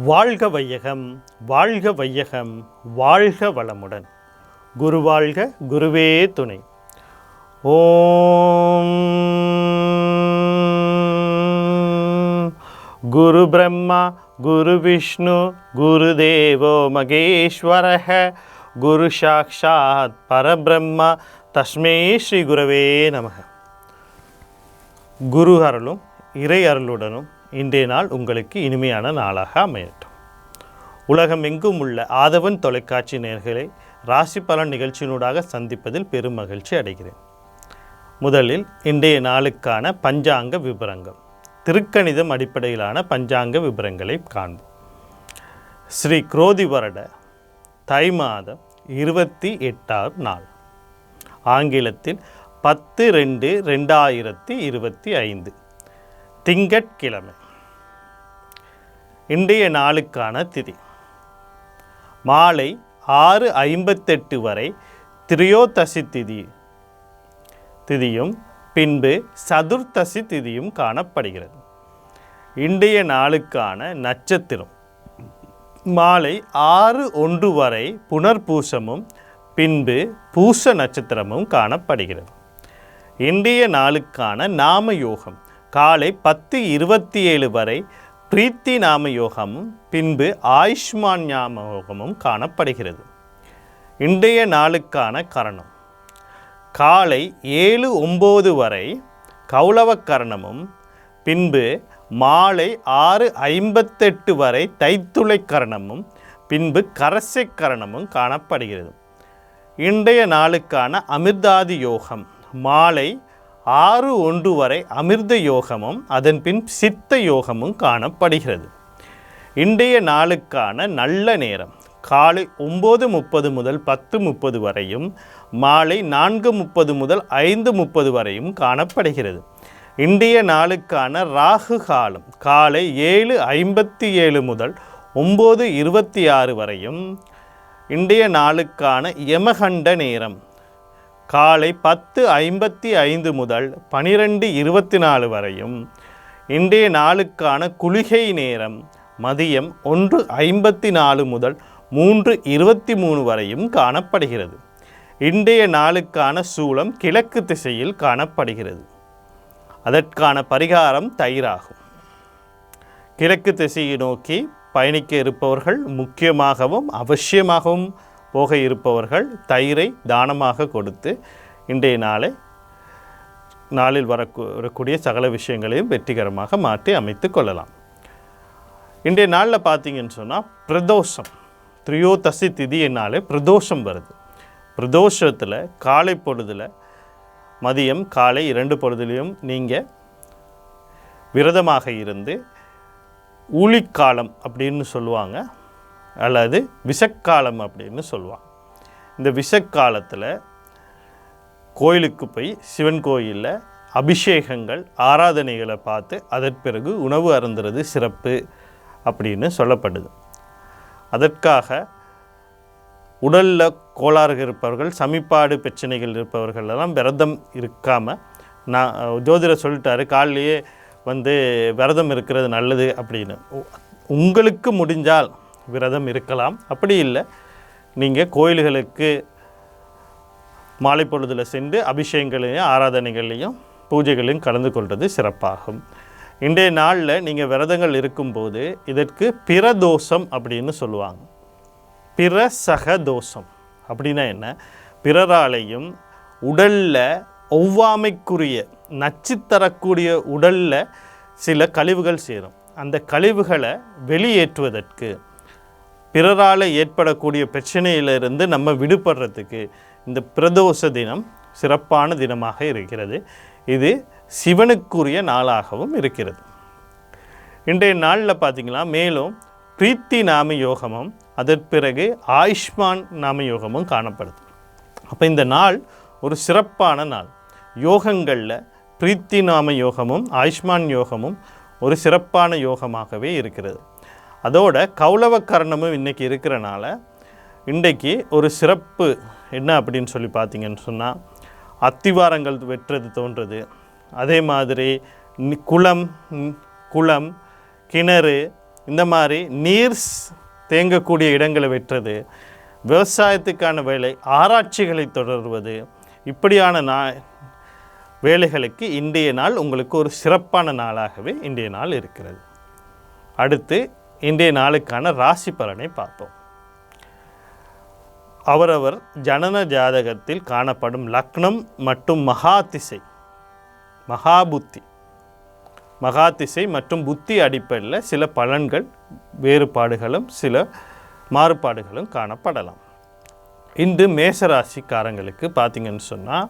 வாழ்க வையகம், வாழ்க வையகம், வாழ்க வளமுடன். குரு வாழ்க, குருவே துணை. ஓம் குரு பிரம்மா குரு விஷ்ணு குரு தேவோ மகேஸ்வரஹ குரு சாக்ஷாத் பரபிரம்மா தஸ்மை ஸ்ரீ குரவே நமக. குரு அருளும் இறை அருளுடனும் இன்றைய நாள் உங்களுக்கு இனிமையான நாளாக அமையட்டும். உலகம் எங்கும் உள்ள ஆதவன் தொலைக்காட்சி நேயர்களை ராசி பலன் நிகழ்ச்சியினூடாக சந்திப்பதில் பெரும் மகிழ்ச்சி அடைகிறேன். முதலில் இன்றைய நாளுக்கான பஞ்சாங்க விபரங்கள், திருக்கணிதம் அடிப்படையிலான பஞ்சாங்க விபரங்களை காண்போம். ஸ்ரீ குரோதி வருட தை மாதம் 28ஆம் நாள், ஆங்கிலத்தில் 10/2/2025 திங்கட்கிழமை. இன்றைய நாளுக்கான திதி மாலை 6:58 வரை திரியோதசி திதியும் பின்பு சதுர்த்தசி திதியும் காணப்படுகிறது. இன்றைய நாளுக்கான நட்சத்திரம் மாலை 6:01 வரை புனர்பூசமும் பின்பு பூச நட்சத்திரமும் காணப்படுகிறது. இன்றைய நாளுக்கான நாம யோகம் காலை 10:27 வரை பிரீத்தி நாம யோகமும் பின்பு ஆயுஷ்மான் நாம யோகமும் காணப்படுகிறது. இன்றைய நாளுக்கான கரணம் காலை 7:09 வரை கௌளவ கரணமும் பின்பு மாலை 6:58 வரை தைத்துளை கரணமும் பின்பு கரசை கரணமும் காணப்படுகிறது. இன்றைய நாளுக்கான அமிர்தாதி யோகம் மாலை 6:01 வரை அமிர்த யோகமும் அதன் பின் சித்த யோகமும் காணப்படுகிறது. இன்றைய நாளுக்கான நல்ல நேரம் காலை 9:30 முதல் 10:30 வரையும் மாலை 4:30 முதல் 5:30 வரையும் காணப்படுகிறது. இன்றைய நாளுக்கான ராகு காலம் காலை 7:57 முதல் 9:26 வரையும். இன்றைய நாளுக்கான யமகண்ட நேரம் காலை 10:55 முதல் 12:24 வரையும். இன்றைய நாளுக்கான குளிகை நேரம் மதியம் 1:54 முதல் 3:23 வரையும் காணப்படுகிறது. இன்றைய நாளுக்கான சூலம் கிழக்கு திசையில் காணப்படுகிறது. அதற்கான பரிகாரம் தயிராகும். கிழக்கு திசையை நோக்கி பயணிக்க இருப்பவர்கள், முக்கியமாகவும் அவசியமாகவும் போக இருப்பவர்கள் தயிரை தானமாக கொடுத்து இன்றைய நாளில் வரக்கூடிய சகல விஷயங்களையும் வெற்றிகரமாக மாற்றி அமைத்து கொள்ளலாம். இன்றைய நாளில் பார்த்தீங்கன்னு சொன்னால் பிரதோஷம், திரியோதசி திதியினாலே பிரதோஷம் வருது. பிரதோஷத்தில் காலை பொழுதில் மதியம் காலை 2 பொழுதுலையும் நீங்கள் விரதமாக இருந்து ஊழிக்காலம் அப்படின்னு சொல்லுவாங்க, அல்லது விஷக்காலம் அப்படின்னு சொல்லுவாங்க. இந்த விஷக்காலத்தில் கோயிலுக்கு போய் சிவன் கோயிலில் அபிஷேகங்கள் ஆராதனைகளை பார்த்து அதற்கு பிறகு உணவு அருந்துறது சிறப்பு அப்படின்னு சொல்லப்படுது. அதற்காக உடலில் கோளாறு இருப்பவர்கள், சமிப்பாடு பிரச்சனைகள் இருப்பவர்கள் எல்லாம் விரதம் இருக்காமல், நான் ஜோதிடர் சொல்லிட்டாரு காலையிலேயே விரதம் இருக்கிறது நல்லது அப்படின்னு. உங்களுக்கு முடிஞ்சால் விரதம் இருக்கலாம். அப்படி இல்லை, நீங்கள் கோயில்களுக்கு மாலை பொழுதில் சென்று அபிஷேகங்களையும் ஆராதனைகளையும் பூஜைகளையும் கலந்து கொள்வது சிறப்பாகும். இன்றைய நாளில் நீங்கள் விரதங்கள் இருக்கும்போது இதற்கு பிரதோஷம் அப்படின்னு சொல்லுவாங்க. பிரசக தோஷம் அப்படின்னா என்ன? பிறராலையும் உடலில் ஒவ்வாமைக்குரிய நச்சு தரக்கூடிய உடலில் சில கழிவுகள் சேரும். அந்த கழிவுகளை வெளியேற்றுவதற்கு, பிறரால் ஏற்படக்கூடிய பிரச்சனையிலிருந்து நம்ம விடுபடுறதுக்கு இந்த பிரதோஷ தினம் சிறப்பான தினமாக இருக்கிறது. இது சிவனுக்குரிய நாளாகவும் இருக்கிறது. இன்றைய நாளில் பார்த்திங்கன்னா மேலும் பிரீத்தி நாம யோகமும் அதற்கு பிறகு ஆயுஷ்மான் நாம யோகமும் காணப்படுது. அப்போ இந்த நாள் ஒரு சிறப்பான நாள். யோகங்களில் பிரீத்தி நாம யோகமும் ஆயுஷ்மான் யோகமும் ஒரு சிறப்பான யோகமாகவே இருக்கிறது. அதோட கௌளவ கரணமும் இன்றைக்கி இருக்கிறனால இன்றைக்கு ஒரு சிறப்பு என்ன அப்படின்னு சொல்லி பார்த்தீங்கன்னு சொன்னால், அத்திவாரங்கள் வெட்டுறது தோன்றுறது, அதே மாதிரி குளம், கிணறு, இந்த மாதிரி நீர் தேங்கக்கூடிய இடங்களை வெட்டுறது, விவசாயத்துக்கான வேலை, ஆராய்ச்சிகளை தொடர்வது, இப்படியான வேலைகளுக்கு இன்றைய நாள் உங்களுக்கு ஒரு சிறப்பான நாளாகவே இன்றைய நாள் இருக்கிறது. அடுத்து இன்றைய நாளுக்கான ராசி பலனை பார்ப்போம். அவரவர் ஜனன ஜாதகத்தில் காணப்படும் லக்னம் மற்றும் மகாதிசை மற்றும் புத்தி அடிப்படையில் சில பலன்கள் வேறுபாடுகளும் சில மாறுபாடுகளும் காணப்படலாம். இன்று மேசராசிக்காரங்களுக்கு பார்த்தீங்கன்னு சொன்னால்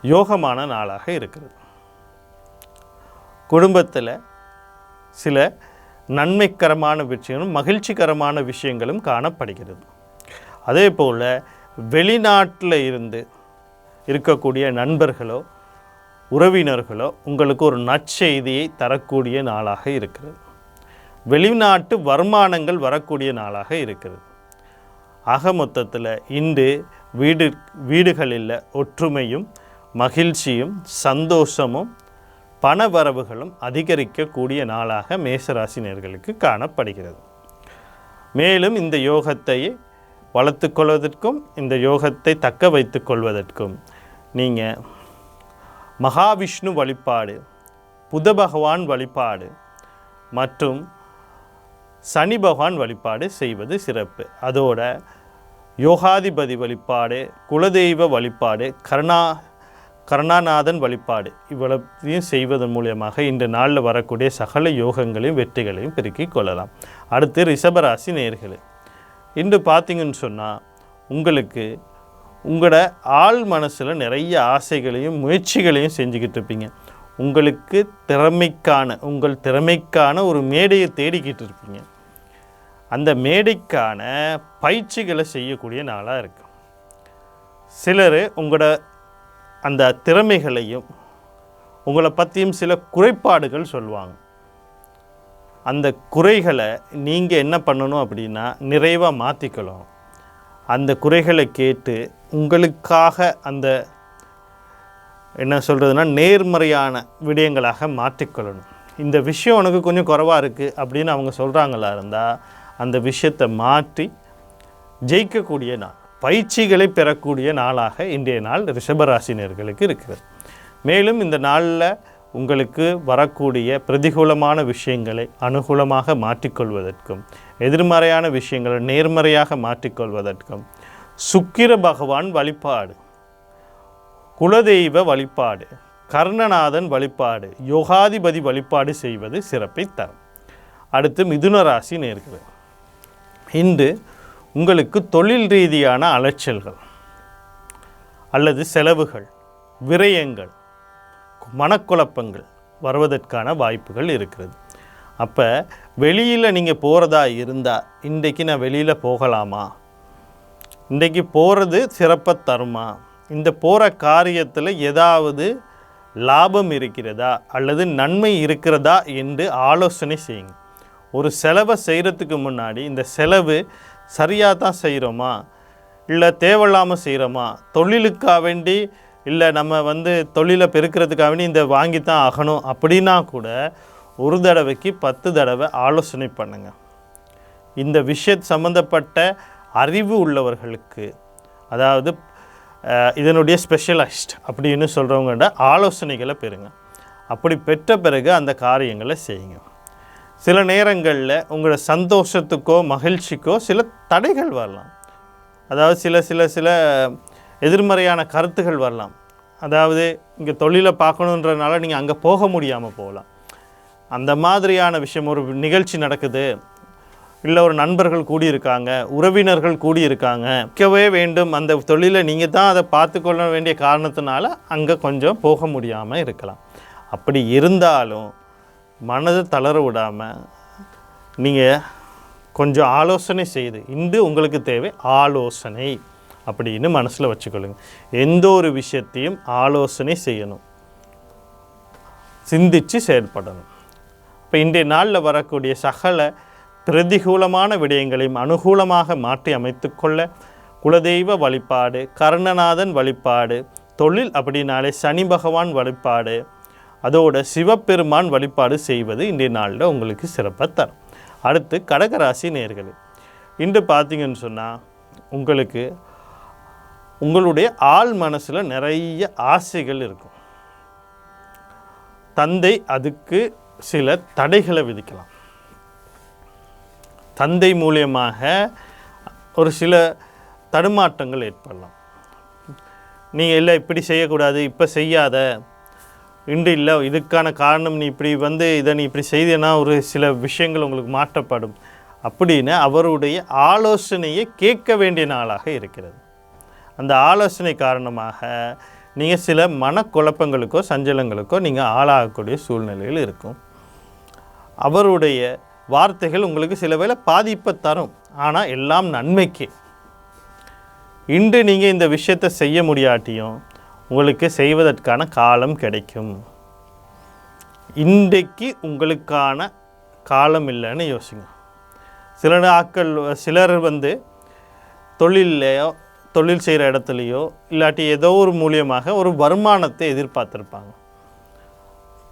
யோகமான நாளாக இருக்கிறது. குடும்பத்தில் சில நன்மைக்கரமான விஷயங்களும் மகிழ்ச்சிகரமான விஷயங்களும் காணப்படுகிறது. அதே போல் வெளிநாட்டில் இருந்து இருக்கக்கூடிய நண்பர்களோ உறவினர்களோ உங்களுக்கு ஒரு நற்செய்தியை தரக்கூடிய நாளாக இருக்கிறது. வெளிநாட்டு வருமானங்கள் வரக்கூடிய நாளாக இருக்கிறது. ஆக மொத்தத்தில் இன்று வீடுகளில் ஒற்றுமையும் மகிழ்ச்சியும் சந்தோஷமும் பணவரவுகளும் அதிகரிக்கக்கூடிய நாளாக மேசராசினியர்களுக்கு காணப்படுகிறது. மேலும் இந்த யோகத்தை வளர்த்து கொள்வதற்கும் இந்த யோகத்தை தக்க வைத்து கொள்வதற்கும் நீங்கள் மகாவிஷ்ணு வழிபாடு, புத பகவான் வழிபாடு மற்றும் சனி பகவான் வழிபாடு செய்வது சிறப்பு. அதோட யோகாதிபதி வழிபாடு, குலதெய்வ வழிபாடு, கருணாநாதன் வழிபாடு இவ்வளத்தையும் செய்வதன் மூலியமாக இந்த நாளில் வரக்கூடிய சகல யோகங்களையும் வெற்றிகளையும் பெருக்கிக் கொள்ளலாம். அடுத்து ரிஷபராசி நேயர்களே, இன்று பார்த்தீங்கன்னு சொன்னால் உங்களுக்கு உங்களோட ஆள் மனசில் நிறைய ஆசைகளையும் முயற்சிகளையும் செஞ்சுக்கிட்டு இருப்பீங்க. உங்களுக்கு உங்கள் திறமைக்கான ஒரு மேடையை தேடிக்கிட்டு இருப்பீங்க. அந்த மேடைக்கான பயிற்சிகளை செய்யக்கூடிய நாளாக இருக்கும். சிலர் உங்களோட அந்த திறமைகளையும் உங்களை பற்றியும் சில குறைபாடுகள் சொல்லுவாங்க. அந்த குறைகளை நீங்கள் என்ன பண்ணணும் அப்படின்னா நிறைவாக மாற்றிக்கலாம். அந்த குறைகளை கேட்டு உங்களுக்காக அந்த என்ன சொல்கிறதுனா நேர்மறையான விடயங்களாக மாற்றிக்கொள்ளணும். இந்த விஷயம் உனக்கு கொஞ்சம் குறைவாக இருக்குது அப்படின்னு அவங்க சொல்கிறாங்களா இருந்தால் அந்த விஷயத்தை மாற்றி ஜெயிக்கக்கூடிய நாள், பயிற்சிகளை பெறக்கூடிய நாளாக இன்றைய நாள் ரிஷபராசினியர்களுக்கு இருக்கிறது. மேலும் இந்த நாளில் உங்களுக்கு வரக்கூடிய பிரதிகூலமான விஷயங்களை அனுகூலமாக மாற்றிக்கொள்வதற்கும் எதிர்மறையான விஷயங்களை நேர்மறையாக மாற்றிக்கொள்வதற்கும் சுக்கிர பகவான் வழிபாடு, குலதெய்வ வழிபாடு, கருணநாதன் வழிபாடு, யோகாதிபதி வழிபாடு செய்வது சிறப்பை தரும். அடுத்து மிதுன ராசி நேயர்களே, இன்று உங்களுக்கு தொழில் ரீதியான அலைச்சல்கள் அல்லது செலவுகள், விரயங்கள், மனக்குழப்பங்கள் வருவதற்கான வாய்ப்புகள் இருக்கிறது. அப்போ வெளியில் நீங்கள் போகிறதா இருந்தால் இன்றைக்கு நான் வெளியில் போகலாமா, இன்றைக்கு போகிறது சிறப்பை தருமா, இந்த போகிற காரியத்தில் ஏதாவது லாபம் இருக்கிறதா அல்லது நன்மை இருக்கிறதா என்று ஆலோசனை செய்யுங்க. ஒரு செலவை செய்கிறதுக்கு முன்னாடி இந்த செலவு சரியாக தான் செய்கிறோமா இல்லை தேவையில்லாமல் செய்கிறோமா, தொழிலுக்காக வேண்டி இல்லை நம்ம தொழிலை பெருக்கிறதுக்காக வேண்டி இந்த வாங்கித்தான் ஆகணும் அப்படின்னா கூட ஒரு தடவைக்கு 10 தடவை ஆலோசனை பண்ணுங்க. இந்த சம்பந்தப்பட்ட அறிவு உள்ளவர்களுக்கு, அதாவது இதனுடைய ஸ்பெஷலிஸ்ட் அப்படின்னு சொல்கிறவங்கள்ட்ட ஆலோசனைகளை பெறுங்க. அப்படி பெற்ற பிறகு அந்த காரியங்களை செய்யுங்க. சில நேரங்களில் உங்களோட சந்தோஷத்துக்கோ மகிழ்ச்சிக்கோ சில தடைகள் வரலாம். அதாவது சில எதிர்மறையான கருத்துகள் வரலாம். அதாவது இங்கே தொழிலை பார்க்கணுன்றதுனால நீங்கள் அங்கே போக முடியாமல் போகலாம். அந்த மாதிரியான விஷயம், ஒரு நிகழ்ச்சி நடக்குது, இல்லை ஒரு நண்பர்கள் கூடியிருக்காங்க, உறவினர்கள் கூடியிருக்காங்க, இருக்கவே வேண்டும் அந்த தொழிலை நீங்கள் தான் அதை பார்த்துக்கொள்ள வேண்டிய காரணத்தினால அங்கே கொஞ்சம் போக முடியாமல் இருக்கலாம். அப்படி இருந்தாலும் மனதை தளர விடாமல் நீங்கள் கொஞ்சம் ஆலோசனை செய்து, இன்று உங்களுக்கு தேவை ஆலோசனை அப்படின்னு மனசில் வச்சுக்கொள்ளுங்க. எந்த ஒரு விஷயத்தையும் ஆலோசனை செய்யணும், சிந்தித்து செயல்படணும். இப்போ இன்றைய நாளில் வரக்கூடிய சகல பிரதிகூலமான விடயங்களையும் அனுகூலமாக மாற்றி அமைத்து கொள்ள குலதெய்வ வழிபாடு, கருணநாதன் வழிபாடு, தொழில் அப்படின்னாலே சனி பகவான் வழிபாடு, அதோட சிவபெருமான் வழிபாடு செய்வது இன்றைய நாளில் உங்களுக்கு சிறப்பாக தரும். அடுத்து கடகராசி நேயர்களே, இன்று பார்த்தீங்கன்னு சொன்னால் உங்களுக்கு உங்களுடைய ஆள் மனசில் நிறைய ஆசைகள் இருக்கும். தந்தை அதுக்கு சில தடைகளை விதிக்கலாம். தந்தை மூலியமாக ஒரு சில தடுமாற்றங்கள் ஏற்படலாம். நீங்கள் இல்லை இப்படி செய்யக்கூடாது, இப்போ செய்யாத, இன்று இல்லை இதுக்கான காரணம் நீ இப்படி இதை நீ இப்படி செய்தனா ஒரு சில விஷயங்கள் உங்களுக்கு மாற்றப்படும் அப்படின்னு அவருடைய ஆலோசனையை கேட்க வேண்டிய நாளாக இருக்கிறது. அந்த ஆலோசனை காரணமாக நீங்கள் சில மனக்குழப்பங்களுக்கோ சஞ்சலங்களுக்கோ நீங்கள் ஆளாகக்கூடிய சூழ்நிலையில் இருக்கும். அவருடைய வார்த்தைகள் உங்களுக்கு சில வேளை பாதிப்பை தரும், ஆனால் எல்லாம் நன்மைக்கு. இன்று நீங்கள் இந்த விஷயத்தை செய்ய முடியாட்டியும் உங்களுக்கு செய்வதற்கான காலம் கிடைக்கும். இன்றைக்கு உங்களுக்கான காலம் இல்லைன்னு யோசிங்க. சிலர் தொழில் செய்கிற இடத்துலையோ இல்லாட்டி ஏதோ ஒரு மூலியமாக ஒரு வருமானத்தை எதிர்பார்த்துருப்பாங்க.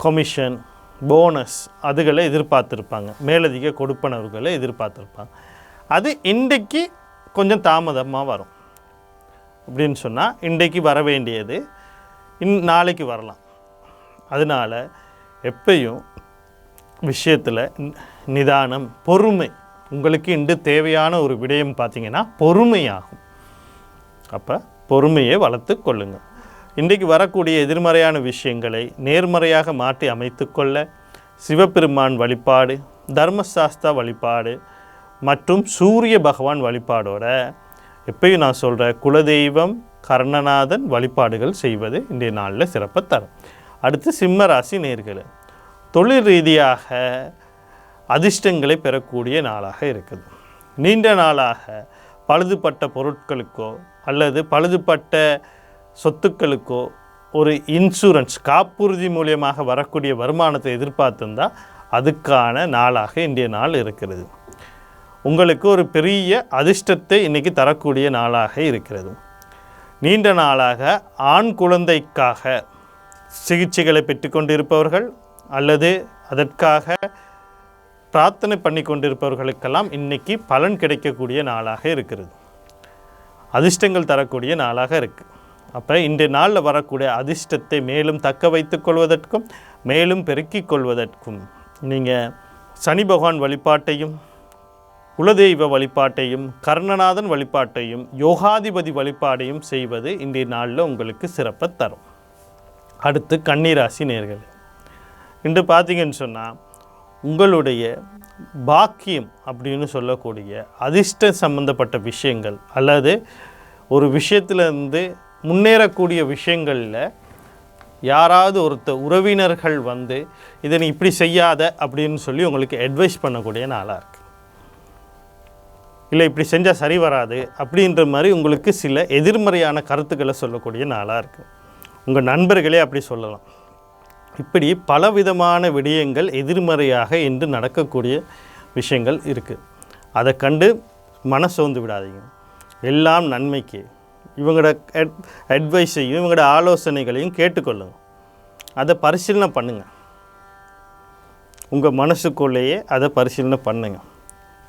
கமிஷன், போனஸ் அதுகளை எதிர்பார்த்துருப்பாங்க. மேலதிக கொடுப்பனவுகளை எதிர்பார்த்துருப்பாங்க. அது இன்றைக்கு கொஞ்சம் தாமதமாக வரும். அப்படின்னு சொன்னால் இன்றைக்கு வர வேண்டியது நாளைக்கு வரலாம். அதனால் எப்பயும் விஷயத்தில் நிதானம், பொறுமை. உங்களுக்கு இன்று தேவையான ஒரு விடயம் பார்த்திங்கன்னா பொறுமையாகும். அப்போ பொறுமையை வளர்த்து கொள்ளுங்கள். இன்றைக்கு வரக்கூடிய எதிர்மறையான விஷயங்களை நேர்மறையாக மாற்றி அமைத்து கொள்ள சிவபெருமான் வழிபாடு, தர்மசாஸ்திர வழிபாடு மற்றும் சூரிய பகவான் வழிபாடோட எப்பயும் நான் சொல்கிற குலதெய்வம் கர்ணநாதன் வழிபாடுகள் செய்வது இன்றைய நாளில் சிறப்பை தரும். அடுத்து சிம்ம ராசி நேயர்களே, தொழில் ரீதியாக அதிர்ஷ்டங்களை பெறக்கூடிய நாளாக இருக்குது. நீண்ட நாளாக பழுதுபட்ட பொருட்களுக்கோ அல்லது பழுதுபட்ட சொத்துக்களுக்கோ ஒரு இன்சூரன்ஸ் காப்புறுதி மூலியமாக வரக்கூடிய வருமானத்தை எதிர்பார்த்துருந்தால் அதுக்கான நாளாக இன்றைய நாள் இருக்கிறது. உங்களுக்கு ஒரு பெரிய அதிர்ஷ்டத்தை இன்றைக்கி தரக்கூடிய நாளாக இருக்கிறது. நீண்ட நாளாக ஆண் குழந்தைக்காக சிகிச்சைகளை பெற்றுக்கொண்டிருப்பவர்கள் அல்லது அதற்காக பிரார்த்தனை பண்ணி கொண்டிருப்பவர்களுக்கெல்லாம் இன்றைக்கி பலன் கிடைக்கக்கூடிய நாளாக இருக்கிறது. அதிர்ஷ்டங்கள் தரக்கூடிய நாளாக இருக்குது. அப்போ இன்றைய நாளில் வரக்கூடிய அதிர்ஷ்டத்தை மேலும் தக்க வைத்து கொள்வதற்கும் மேலும் பெருக்கிக் கொள்வதற்கும் நீங்கள் சனி பகவான் வழிபாட்டையும் குலதெய்வ வழிபாட்டையும் கர்ணநாதன் வழிபாட்டையும் யோகாதிபதி வழிபாட்டையும் செய்வது இன்றைய நாளில் உங்களுக்கு சிறப்பை தரும். அடுத்து கன்னிராசி நேயர்களே, இன்று பார்த்தீங்கன்னு சொன்னால் உங்களுடைய பாக்கியம் அப்படின்னு சொல்லக்கூடிய அதிர்ஷ்டம் சம்பந்தப்பட்ட விஷயங்கள் அல்லது ஒரு விஷயத்திலிருந்து முன்னேறக்கூடிய விஷயங்களில் யாராவது உறவினர்கள் இதை நீ இப்படி செய்யாத அப்படின்னு சொல்லி உங்களுக்கு அட்வைஸ் பண்ணக்கூடிய நாளாக இருக்குது. இல்லை இப்படி செஞ்சால் சரி வராது அப்படின்ற மாதிரி உங்களுக்கு சில எதிர்மறையான கருத்துக்களை சொல்லக்கூடிய நாளாக இருக்குது. உங்கள் நண்பர்களே அப்படி சொல்லலாம். இப்படி பலவிதமான விடயங்கள் எதிர்மறையாக இன்று நடக்கக்கூடிய விஷயங்கள் இருக்குது. அதை கண்டு மனசோர்ந்து விடாதீங்க. எல்லாம் நன்மைக்கு. இவங்களோட அட்வைஸையும் இவங்களோட ஆலோசனைகளையும் கேட்டுக்கொள்ளுங்க. அதை பரிசீலனை பண்ணுங்கள். உங்கள் மனசுக்குள்ளேயே அதை பரிசீலனை பண்ணுங்க.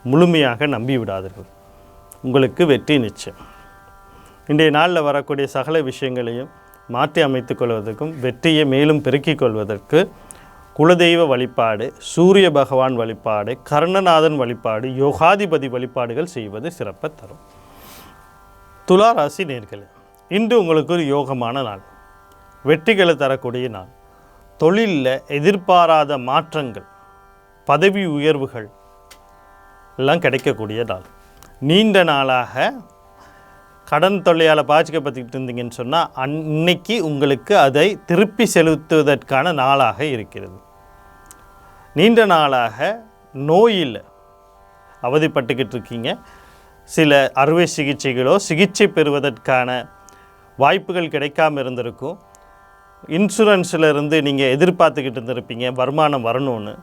முழுமையாக நம்பி விடாதீர்கள். உங்களுக்கு வெற்றி நிச்சயம். இன்றைய நாளில் வரக்கூடிய சகல விஷயங்களையும் மாற்றி அமைத்துக் கொள்வதற்கும் வெற்றியை மேலும் பெருக்கிக் கொள்வதற்கு குலதெய்வ வழிபாடு, சூரிய பகவான் வழிபாடு, கர்ணநாதன் வழிபாடு, யோகாதிபதி வழிபாடுகள் செய்வது சிறப்பை தரும். துலா ராசி நேயர்களே, இன்று உங்களுக்கு ஒரு யோகமான நாள், வெற்றிகளை தரக்கூடிய நாள். தொழிலில் எதிர்பாராத மாற்றங்கள், பதவி உயர்வுகள் எல்லாம் கிடைக்கக்கூடிய நாள். நீண்ட நாளாக கடன் தொல்லையால் பாதிக்கப்பட்டுக்கிட்டு இருந்தீங்கன்னு சொன்னால் அன்னைக்கு உங்களுக்கு அதை திருப்பி செலுத்துவதற்கான நாளாக இருக்கிறது. நீண்ட நாளாக நோயில் அவதிப்பட்டுக்கிட்டு இருக்கீங்க. சில அறுவை சிகிச்சைகளோ சிகிச்சை பெறுவதற்கான வாய்ப்புகள் கிடைக்காமல் இருந்திருக்கும். இன்சூரன்ஸில் இருந்து நீங்கள் எதிர்பார்த்துக்கிட்டு இருந்திருப்பீங்க வருமானம் வரணும்னு.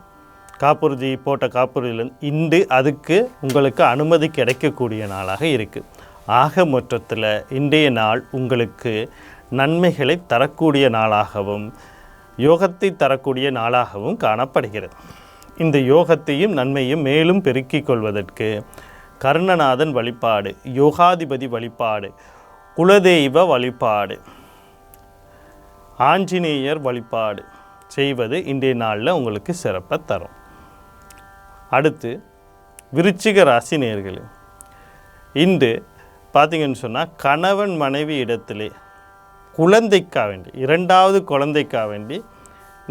காப்புறுதி போட்ட காப்புறுதியில் இன்று அதுக்கு உங்களுக்கு அனுமதி கிடைக்கக்கூடிய நாளாக இருக்குது. ஆக மொத்தத்தில் இன்றைய நாள் உங்களுக்கு நன்மைகளை தரக்கூடிய நாளாகவும் யோகத்தை தரக்கூடிய நாளாகவும் காணப்படுகிறது. இந்த யோகத்தையும் நன்மையும் மேலும் பெருக்கிக் கொள்வதற்கு கர்ணநாதன் வழிபாடு, யோகாதிபதி வழிபாடு, குலதெய்வ வழிபாடு, ஆஞ்சநேயர் வழிபாடு செய்வது இன்றைய நாளில் உங்களுக்கு சிறப்பை தரும். அடுத்து விருச்சிக ராசி நேயர்களே, இன்று பார்த்திங்கன்னு சொன்னால் கணவன் மனைவி இடத்திலே குழந்தைக்காக வேண்டி, இரண்டாவது குழந்தைக்காக வேண்டி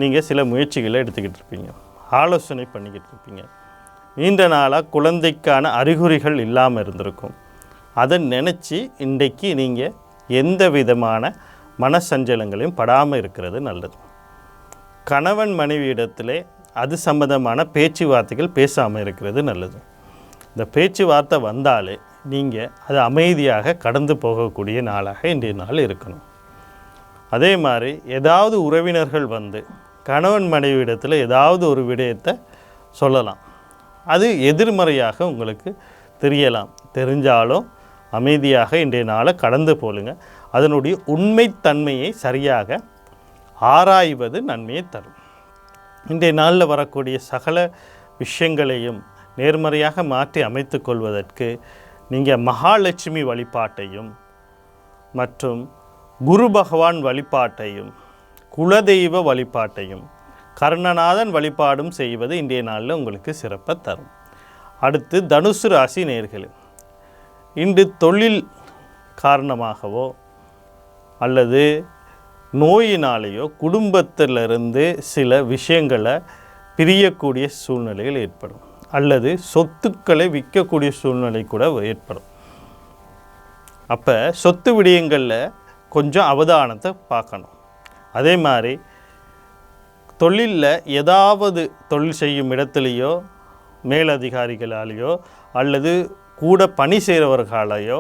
நீங்கள் சில முயற்சிகளை எடுத்துக்கிட்டு இருப்பீங்க, ஆலோசனை பண்ணிக்கிட்டு இருப்பீங்க. நீண்ட நாளாக குழந்தைக்கான அறிகுறிகள் இல்லாமல் இருந்திருக்கும். அதை நினச்சி இன்றைக்கு நீங்கள் எந்த விதமான மனசஞ்சலங்களையும் படாமல் இருக்கிறது நல்லது. கணவன் மனைவி இடத்திலே அது சம்பந்தமான பேச்சுவார்த்தைகள் பேசாமல் இருக்கிறது நல்லது. இந்த பேச்சுவார்த்தை வந்தாலே நீங்கள் அது அமைதியாக கடந்து போகக்கூடிய நாளாக இன்றைய நாள் இருக்கணும். அதே மாதிரி ஏதாவது உறவினர்கள் வந்து கணவன் மனைவி இடத்துல ஏதாவது ஒரு விடயத்தை சொல்லலாம். அது எதிர்மறையாக உங்களுக்கு தெரியலாம். தெரிஞ்சாலும் அமைதியாக இன்றைய நாளை கடந்து போலுங்க. அதனுடைய உண்மைத்தன்மையை சரியாக ஆராய்வது நன்மையை தரும். இன்றைய நாளில் வரக்கூடிய சகல விஷயங்களையும் நேர்மறையாக மாற்றி அமைத்து கொள்வதற்கு நீங்கள் மகாலட்சுமி வழிபாட்டையும் மற்றும் குரு பகவான் வழிபாட்டையும் குலதெய்வ வழிபாட்டையும் கர்ணநாதன் வழிபாடும் செய்வது இன்றைய நாளில் உங்களுக்கு சிறப்பை தரும். அடுத்து தனுசு ராசி நேயர்களே, இன்று தொழில் காரணமாகவோ அல்லது நோயினாலேயோ குடும்பத்திலிருந்து சில விஷயங்களை பிரியக்கூடிய சூழ்நிலைகள் ஏற்படும், அல்லது சொத்துக்களை விற்கக்கூடிய சூழ்நிலை கூட ஏற்படும். அப்போ சொத்து விடயங்களில் கொஞ்சம் அவதானத்தை பார்க்கணும். அதே மாதிரி தொழிலில் ஏதாவது தொழில் செய்யும் இடத்துலையோ மேலதிகாரிகளாலேயோ அல்லது கூட பணி செய்கிறவர்களாலேயோ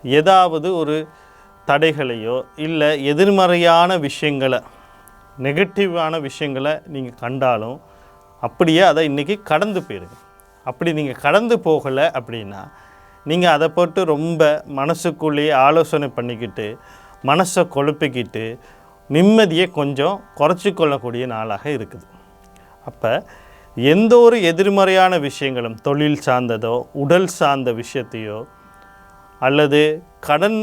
ஏதாவது ஒரு தடைகளையோ இல்லை எதிர்மறையான விஷயங்களை, நெகட்டிவான விஷயங்களை நீங்கள் கண்டாலும் அப்படியே அதை இன்றைக்கி கடந்து போயிடுங்க. அப்படி நீங்கள் கடந்து போகலை அப்படின்னா நீங்கள் அதை போட்டு ரொம்ப மனசுக்குள்ளேயே ஆலோசனை பண்ணிக்கிட்டு மனசை குழப்பிக்கிட்டு நிம்மதியை கொஞ்சம் குறைச்சி கொள்ளக்கூடிய நாளாக இருக்குது. அப்போ எந்த ஒரு எதிர்மறையான விஷயங்களும் தொழில் சார்ந்ததோ உடல் சார்ந்த விஷயத்தையோ அல்லது கடன்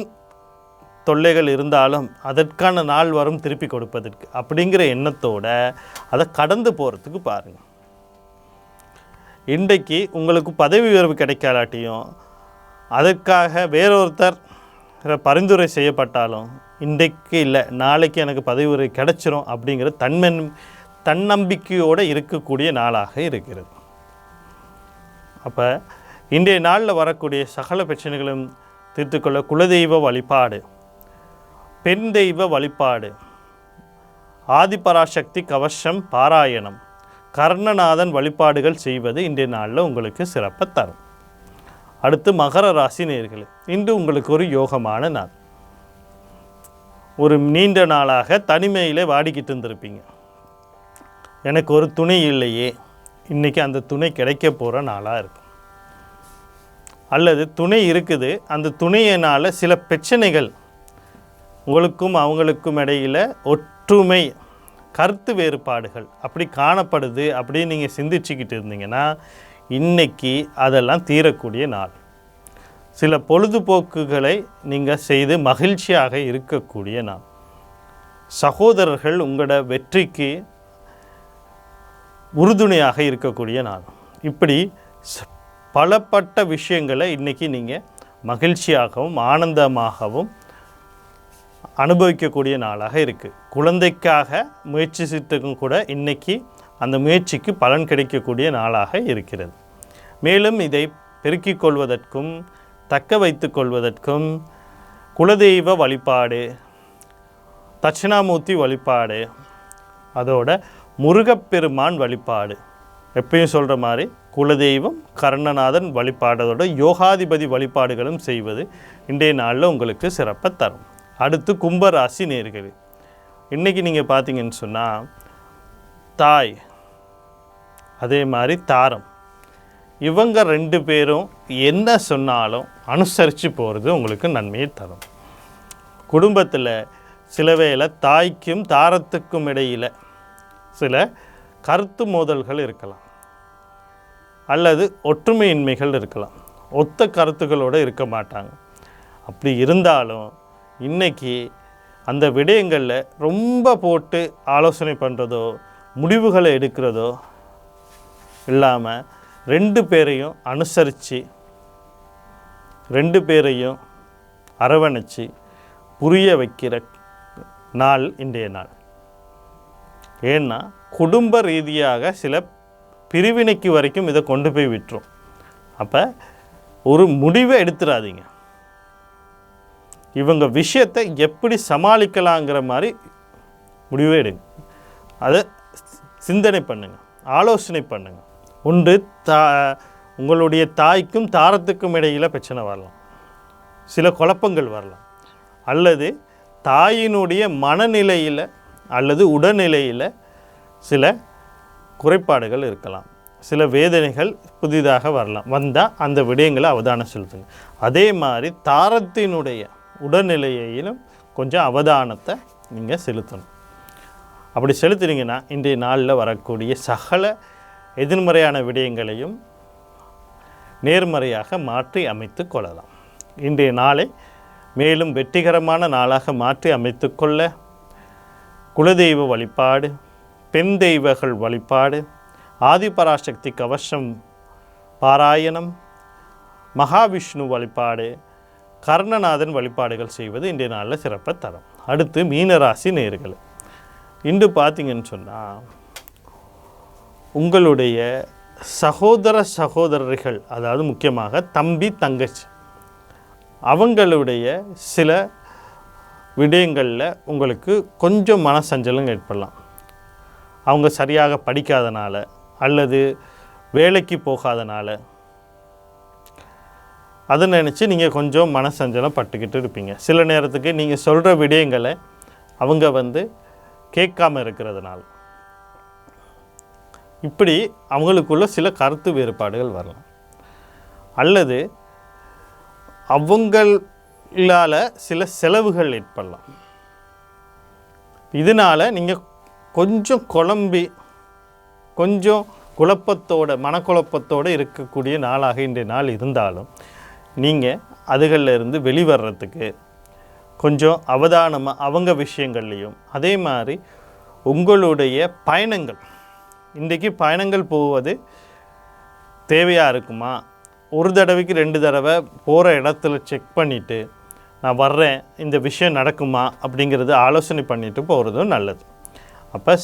தொல்லைகள் இருந்தாலும் அதற்கான நாள் வரும் திருப்பி கொடுப்பதற்கு அப்படிங்கிற எண்ணத்தோடு அதை கடந்து போகிறதுக்கு பாருங்கள். இன்றைக்கு உங்களுக்கு பதவி உயர்வு கிடைக்காலாட்டியும் அதற்காக வேறொருத்தர் பரிந்துரை செய்யப்பட்டாலும் இன்றைக்கு இல்லை நாளைக்கு எனக்கு பதவி உயர்வு கிடைச்சிரும் அப்படிங்கிற தன்னம்பிக்கையோடு இருக்கக்கூடிய நாளாக இருக்கிறது. அப்போ இன்றைய நாளில் வரக்கூடிய சகல பிரச்சனைகளும் தீர்த்துக்கொள்ள குலதெய்வ வழிபாடு, பெண் தெய்வ வழிபாடு, ஆதிபராசக்தி கவசம் பாராயணம், கர்ணநாதன் வழிபாடுகள் செய்வது இன்றைய நாளில் உங்களுக்கு சிறப்பை தரும். அடுத்து மகர ராசி நேயர்களே, இன்று உங்களுக்கு ஒரு யோகமான நாள். ஒரு நீண்ட நாளாக தனிமையிலே வாடிக்கிட்டு இருந்திருப்பீங்க. எனக்கு ஒரு துணை இல்லையே, இன்றைக்கி அந்த துணை கிடைக்க போகிற நாளாக இருக்கும். அல்லது துணை இருக்குது, அந்த துணையினால் சில பிரச்சனைகள் உங்களுக்கும் அவங்களுக்கும் இடையில் ஒற்றுமை கருத்து வேறுபாடுகள் அப்படி காணப்படுது அப்படின்னு நீங்கள் சிந்திச்சுக்கிட்டு இருந்தீங்கன்னா இன்றைக்கி அதெல்லாம் தீரக்கூடிய நாள். சில பொழுதுபோக்குகளை நீங்கள் செய்து மகிழ்ச்சியாக இருக்கக்கூடிய நாள். சகோதரர்கள் உங்களோட வெற்றிக்கு உறுதுணையாக இருக்கக்கூடிய நாள். இப்படி பலப்பட்ட விஷயங்களை இன்றைக்கி நீங்கள் மகிழ்ச்சியாகவும் ஆனந்தமாகவும் அனுபவிக்கக்கூடிய நாளாக இருக்குது. குழந்தைக்காக முயற்சி செய்ததுக்கும் கூட இன்றைக்கி அந்த முயற்சிக்கு பலன் கிடைக்கக்கூடிய நாளாக இருக்கிறது. மேலும் இதை பெருக்கிக் கொள்வதற்கும் தக்க வைத்து கொள்வதற்கும் குலதெய்வ வழிபாடு, தட்சிணாமூர்த்தி வழிபாடு, அதோட முருகப்பெருமான் வழிபாடு, எப்பயும் சொல்கிற மாதிரி குலதெய்வம் கர்ணநாதன் வழிபாடோட யோகாதிபதி வழிபாடுகளும் செய்வது இன்றைய நாளில் உங்களுக்கு சிறப்பை தரும். அடுத்து கும்பராசி நேயர்களே, இன்றைக்கி நீங்கள் பார்த்தீங்கன்னு சொன்னால் தாய் அதே மாதிரி தாரம் இவங்க ரெண்டு பேரும் என்ன சொன்னாலும் அனுசரித்து போகிறது உங்களுக்கு நன்மையை தரும். குடும்பத்தில் சில வேளை தாய்க்கும் தாரத்துக்கும் இடையில் சில கருத்து மோதல்கள் இருக்கலாம், அல்லது ஒற்றுமையின்மைகள் இருக்கலாம். ஒத்த கருத்துக்களோடு இருக்க மாட்டாங்க. அப்படி இருந்தாலும் இன்றைக்கி அந்த விடயங்களில் ரொம்ப போட்டு ஆலோசனை பண்ணுறதோ முடிவுகளை எடுக்கிறதோ இல்லாமல் 2 பேரையும் அனுசரித்து 2 பேரையும் அரவணைச்சு புரிய வைக்கிற நாள் இன்றைய நாள். ஏன்னா குடும்ப ரீதியாக சில பிரிவினைக்கு வரைக்கும் இதை கொண்டு போய் விட்டுரும். அப்போ ஒரு முடிவை எடுத்துடாதீங்க. இவங்க விஷயத்தை எப்படி சமாளிக்கலாங்கிற மாதிரி முடிவை எடுங்க. அதை சிந்தனை பண்ணுங்கள், ஆலோசனை பண்ணுங்கள். ஒன்று உங்களுடைய தாய்க்கும் தாரத்துக்கும் இடையில் பிரச்சனை வரலாம், சில குழப்பங்கள் வரலாம், அல்லது தாயினுடைய மனநிலையில் அல்லது உடல்நிலையில் சில குறைபாடுகள் இருக்கலாம், சில வேதனைகள் புதிதாக வரலாம். வந்தால் அந்த விடயங்களை அவதானம் செலுத்துங்க. அதே மாதிரி தாரத்தினுடைய உடல்நிலையிலும் கொஞ்சம் அவதானத்தை நீங்கள் செலுத்தணும். அப்படி செலுத்துனீங்கன்னா இன்றைய நாளில் வரக்கூடிய சகல எதிர்மறையான விடயங்களையும் நேர்மறையாக மாற்றி அமைத்து கொள்ளலாம். இன்றைய நாளை மேலும் வெற்றிகரமான நாளாக மாற்றி அமைத்து கொள்ள குலதெய்வ வழிபாடு, பெண் தெய்வங்கள் வழிபாடு, ஆதிபராசக்தி கவசம் பாராயணம், மகாவிஷ்ணு வழிபாடு, கர்ணநாதன் வழிபாடுகள் செய்வது இன்றைய நாளில் சிறப்பை தரும். அடுத்து மீனராசி நேயர்கள், இன்று பார்த்தீங்கன்னு சொன்னால் உங்களுடைய சகோதர சகோதரர்கள், அதாவது முக்கியமாக தம்பி தங்கச்சி, அவங்களுடைய சில விடயங்களில் உங்களுக்கு கொஞ்சம் மனசஞ்சலம் ஏற்படலாம். அவங்க சரியாக படிக்காதனால அல்லது வேலைக்கு போகாதனால அதை நினச்சி நீங்கள் கொஞ்சம் மனசஞ்சலம் பட்டுக்கிட்டு இருப்பீங்க. சில நேரத்துக்கு நீங்கள் சொல்கிற விடயங்களை அவங்க கேட்காமல் இருக்கிறதுனால இப்படி அவங்களுக்குள்ள சில கருத்து வேறுபாடுகள் வரலாம், அல்லது அவங்களால் சில செலவுகள் ஏற்படலாம். இதனால் நீங்கள் கொஞ்சம் குழம்பி கொஞ்சம் மனக்குழப்பத்தோடு இருக்கக்கூடிய நாளாக இன்றைய நாள் இருந்தாலும் நீங்கள் அதுகளிலிருந்து வெளிவர்றதுக்கு கொஞ்சம் அவதானமாக அவங்க விஷயங்கள்லையும், அதே மாதிரி உங்களுடைய பயணங்கள், இன்றைக்கி பயணங்கள் போவது தேவையாக இருக்குமா, ஒரு தடவைக்கு 2 தடவை போகிற இடத்துல செக் பண்ணிவிட்டு நான் வர்றேன், இந்த விஷயம் நடக்குமா அப்படிங்கிறது ஆலோசனை பண்ணிவிட்டு போகிறதும் நல்லது. அப்போ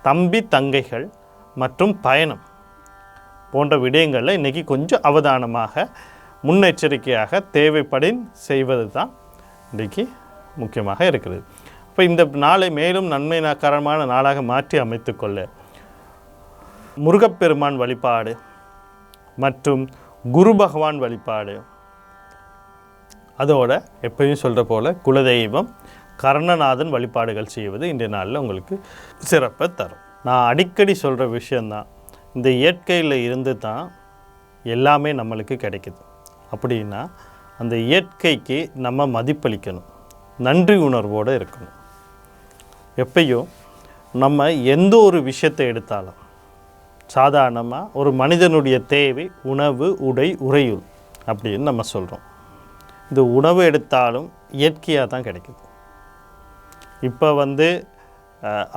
தம்பி தங்கைகள் மற்றும் பயணம் போன்ற விடயங்களில் இன்றைக்கி கொஞ்சம் அவதானமாக முன்னெச்சரிக்கையாக தேவைப்படின் செய்வது தான் இன்றைக்கி முக்கியமாக இருக்கிறது. அப்போ இந்த நாளை மேலும் நன்மைகரமான நாளாக மாற்றி அமைத்து கொள்ள முருகப்பெருமான் வழிபாடு மற்றும் குரு பகவான் வழிபாடு, அதோட எப்பயும் சொல்கிற போல் குலதெய்வம் கர்ணநாதன் வழிபாடுகள் செய்வது இன்றைய நாளில் உங்களுக்கு சிறப்பை தரும். நான் அடிக்கடி சொல்கிற விஷயந்தான், இந்த இயற்கையில் இருந்து தான் எல்லாமே நம்மளுக்கு கிடைக்குது. அப்படின்னா அந்த இயற்கைக்கு நம்ம மதிப்பளிக்கணும், நன்றி உணர்வோடு இருக்கணும். எப்பயும் நம்ம எந்த ஒரு விஷயத்தை எடுத்தாலும் சாதாரணமாக ஒரு மனிதனுடைய தேவை உணவு, உடை, உறையுள் அப்படின்னு நம்ம சொல்கிறோம். இந்த உணவு எடுத்தாலும் இயற்கையாக தான் கிடைக்குது. இப்போ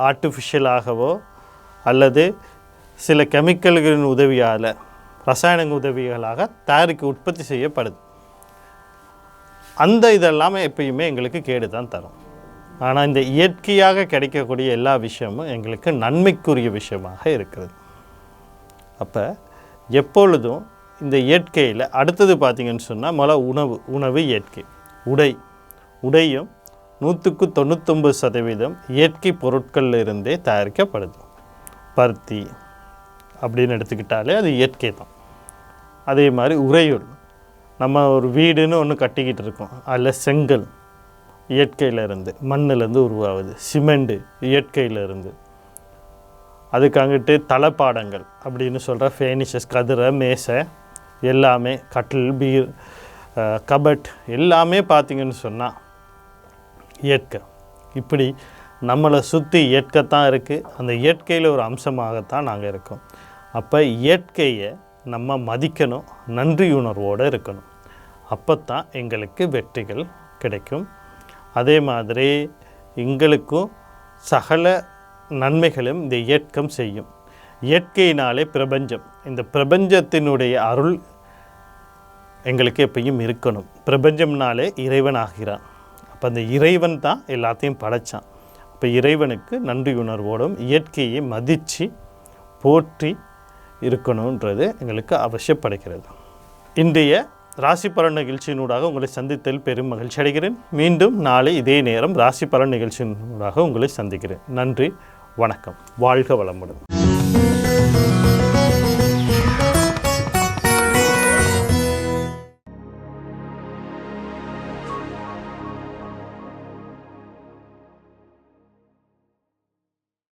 ஆர்டிஃபிஷியலாகவோ அல்லது சில கெமிக்கல்களின் உதவியால், ரசாயன உதவிகளாக உற்பத்தி செய்யப்படுது. அந்த இதெல்லாமே எப்பயுமே எங்களுக்கு கேடு தான் தரும். ஆனால் இந்த இயற்கையாக கிடைக்கக்கூடிய எல்லா விஷயமும் எங்களுக்கு நன்மைக்குரிய விஷயமாக இருக்கிறது. அப்போ எப்பொழுதும் இந்த இயற்கையில் அடுத்தது பார்த்திங்கன்னு சொன்னால் உணவு இயற்கை, உடையும் 199% இயற்கை பொருட்களில் இருந்தே தயாரிக்கப்படுது. பருத்தி அப்படின்னு எடுத்துக்கிட்டாலே அது இயற்கை தான். அதே மாதிரி உறையுள், நம்ம ஒரு வீடுன்னு ஒன்று கட்டிக்கிட்டு இருக்கோம், அதில் செங்கல் இயற்கையிலேருந்து, மண்ணிலேருந்து உருவாகுது. சிமெண்ட்டு இயற்கையிலேருந்து, அதுக்காங்கிட்டு தளபாடங்கள் அப்படின்னு சொல்கிற ஃபேனிஷஸ், கதிரை, மேசை எல்லாமே, கட்டில், பீர், கபட் எல்லாமே பார்த்திங்கன்னு சொன்னால் இயற்கை. இப்படி நம்மளை சுற்றி இயற்கைத்தான் இருக்குது. அந்த இயற்கையில் ஒரு அம்சமாகத்தான் நாங்கள் இருக்கோம். அப்போ இயற்கையை நம்ம மதிக்கணும், நன்றியுணர்வோடு இருக்கணும். அப்போ தான் எங்களுக்கு வெற்றிகள் கிடைக்கும். அதே மாதிரி எங்களுக்கும் சகல நன்மைகளும் இந்த இயற்கம் செய்யும். இயற்கையினாலே பிரபஞ்சம், இந்த பிரபஞ்சத்தினுடைய அருள் எங்களுக்கு எப்பயும் இருக்கணும். பிரபஞ்சம்னாலே இறைவன் ஆகிறான். அப்போ அந்த இறைவன் தான் எல்லாத்தையும் படைத்தான். இப்போ இறைவனுக்கு நன்றி உணர்வோடும் இயற்கையை மதித்து போற்றி இருக்கணுன்றது எங்களுக்கு அவசியப்படுகிறது. இன்றைய ராசி பலன் நிகழ்ச்சியினூடாக உங்களை சந்தித்தல் பெரும் மகிழ்ச்சி அடைகிறேன். மீண்டும் நாளை இதே நேரம் ராசி பலன் நிகழ்ச்சியினூடாக உங்களை சந்திக்கிறேன். நன்றி, வணக்கம், வாழ்க வளமுடன்.